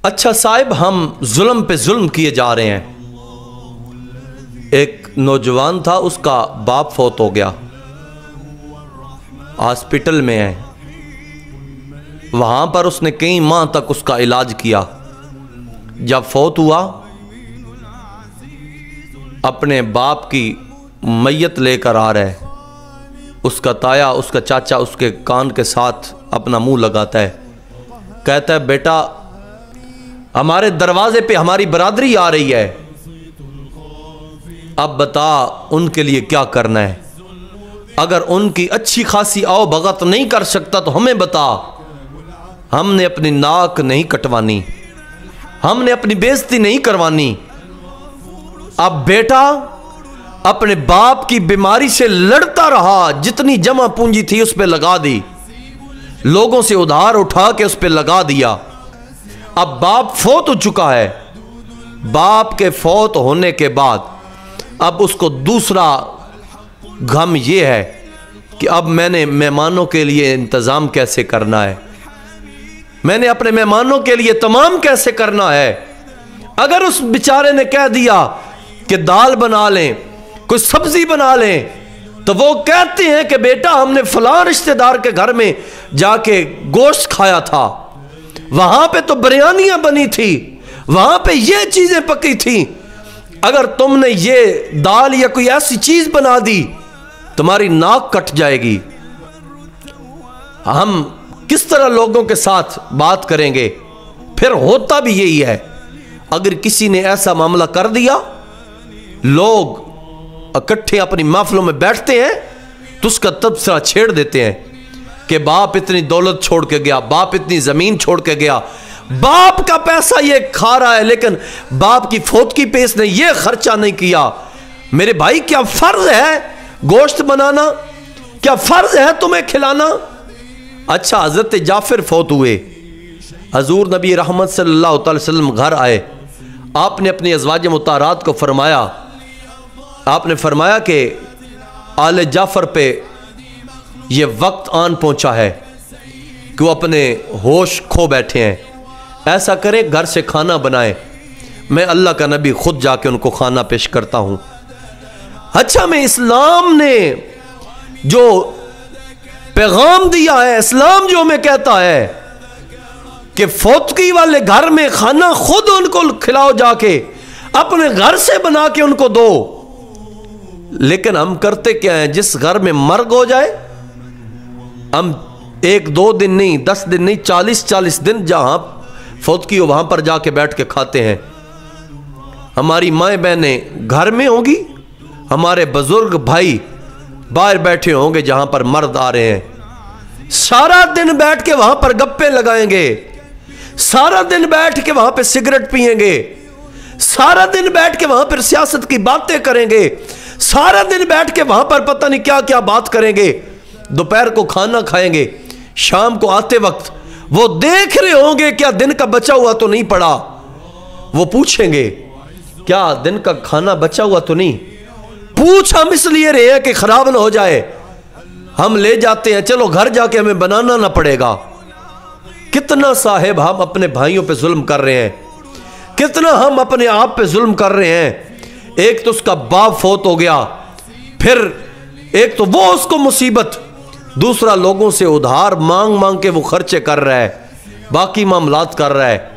अच्छा साहिब, हम जुल्म पे जुल्म किए जा रहे हैं। एक नौजवान था, उसका बाप फौत हो गया, हॉस्पिटल में है। वहाँ पर उसने कई माह तक उसका इलाज किया। जब फौत हुआ, अपने बाप की मैयत लेकर आ रहा है। उसका ताया, उसका चाचा उसके कान के साथ अपना मुंह लगाता है, कहता है बेटा हमारे दरवाजे पे हमारी बरादरी आ रही है, अब बता उनके लिए क्या करना है। अगर उनकी अच्छी खासी आओ भगत नहीं कर सकता तो हमें बता। हमने अपनी नाक नहीं कटवानी, हमने अपनी बेइज्जती नहीं करवानी। अब बेटा अपने बाप की बीमारी से लड़ता रहा, जितनी जमा पूंजी थी उस पर लगा दी, लोगों से उधार उठा के उस पर लगा दिया। अब बाप फौत हो चुका है। बाप के फौत होने के बाद अब उसको दूसरा गम ये है कि अब मैंने मेहमानों के लिए इंतज़ाम कैसे करना है, मैंने अपने मेहमानों के लिए तमाम कैसे करना है। अगर उस बेचारे ने कह दिया कि दाल बना लें, कोई सब्जी बना लें, तो वो कहते हैं कि बेटा हमने फलां रिश्तेदार के घर में जाके गोश्त खाया था, वहां पे तो बिरयानियां बनी थी, वहां पे ये चीजें पकी थी, अगर तुमने ये दाल या कोई ऐसी चीज बना दी तुम्हारी नाक कट जाएगी। हम किस तरह लोगों के साथ बात करेंगे? फिर होता भी यही है, अगर किसी ने ऐसा मामला कर दिया, लोग इकट्ठे अपनी महफिलों में बैठते हैं तो उसका तबसरा छेड़ देते हैं कि बाप इतनी दौलत छोड़ के गया, बाप इतनी जमीन छोड़ के गया, बाप का पैसा ये खा रहा है लेकिन बाप की फौतगी पे इसने ये खर्चा नहीं किया। मेरे भाई क्या फर्ज है गोश्त बनाना? क्या फर्ज है तुम्हें खिलाना? अच्छा, हजरत जाफिर फौत हुए, हजूर नबी रहमत सल्लल्लाहु अलैहि वसल्लम घर आए, आपने अपनी अज़वाज मुतारात को फरमाया, आपने फरमाया कि आले जाफर पे ये वक्त आन पहुंचा है कि वो अपने होश खो बैठे हैं, ऐसा करें घर से खाना बनाए, मैं अल्लाह का नबी खुद जाके उनको खाना पेश करता हूं। अच्छा, में इस्लाम ने जो पैगाम दिया है, इस्लाम जो हमें कहता है कि फौतगी वाले घर में खाना खुद उनको खिलाओ, जाके अपने घर से बना के उनको दो। लेकिन हम करते क्या हैं, जिस घर में मर्ग हो जाए हम 1-2 दिन नहीं, 10 दिन नहीं, 40-40 दिन जहां फौतगी हो वहां पर जाके बैठ के खाते हैं। हमारी माएँ बहनें घर में होंगी, हमारे बुजुर्ग भाई बाहर बैठे होंगे जहां पर मर्द आ रहे हैं, सारा दिन बैठ के वहां पर गप्पे लगाएंगे, सारा दिन बैठ के वहां पे सिगरेट पिएंगे, सारा दिन बैठ के वहां पर सियासत की बातें करेंगे, सारा दिन बैठ के वहां पर पता नहीं क्या क्या बात करेंगे, दोपहर को खाना खाएंगे, शाम को आते वक्त वो देख रहे होंगे क्या दिन का बचा हुआ तो नहीं पड़ा, वो पूछेंगे क्या दिन का खाना बचा हुआ तो नहीं। पूछ हम इसलिए रहे हैं कि खराब ना हो जाए, हम ले जाते हैं, चलो घर जाके हमें बनाना ना पड़ेगा। कितना साहेब हम अपने भाइयों पे जुल्म कर रहे हैं, कितना हम अपने आप पे जुल्म कर रहे हैं। एक तो उसका बाप फौत हो गया, फिर एक तो वो उसको मुसीबत, दूसरा लोगों से उधार मांग मांग के वो खर्चे कर रहा है, बाकी मामलात कर रहा है।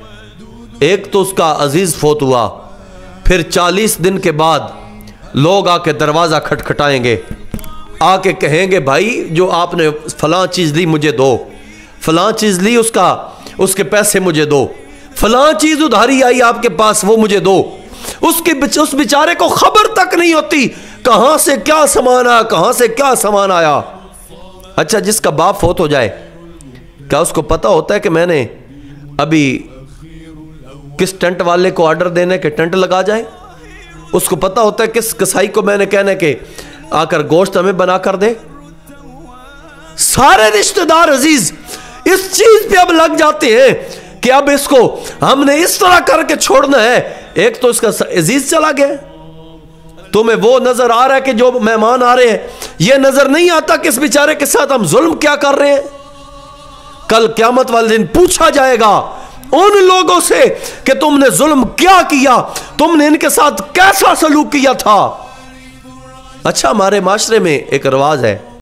एक तो उसका अजीज फौत हुआ, फिर 40 दिन के बाद लोग आके दरवाज़ा खटखटाएंगे, आके कहेंगे भाई जो आपने फलां चीज़ ली मुझे दो, फलां चीज़ ली उसके पैसे मुझे दो, फलां चीज़ उधारी आई आपके पास वो मुझे दो। उस बेचारे को खबर तक नहीं होती कहां से क्या सामान आया, कहां से क्या सामान आया। अच्छा, जिसका बाप फौत हो जाए क्या उसको पता होता है कि मैंने अभी किस टेंट वाले को ऑर्डर देने के टेंट लगा जाए? उसको पता होता है किस कसाई को मैंने कहने के आकर गोश्त हमें बना कर दे? सारे रिश्तेदार अजीज इस चीज पे अब लग जाते हैं कि अब इसको हमने इस तरह करके छोड़ना है। एक तो इसका अजीज चला गया, तुम्हें वो नजर आ रहा है कि जो मेहमान आ रहे हैं, ये नजर नहीं आता कि इस बेचारे के साथ हम जुल्म क्या कर रहे हैं। कल क़यामत वाले दिन पूछा जाएगा उन लोगों से कि तुमने जुल्म क्या किया, तुमने इनके साथ कैसा सलूक किया था। अच्छा, हमारे माशरे में एक रिवाज है,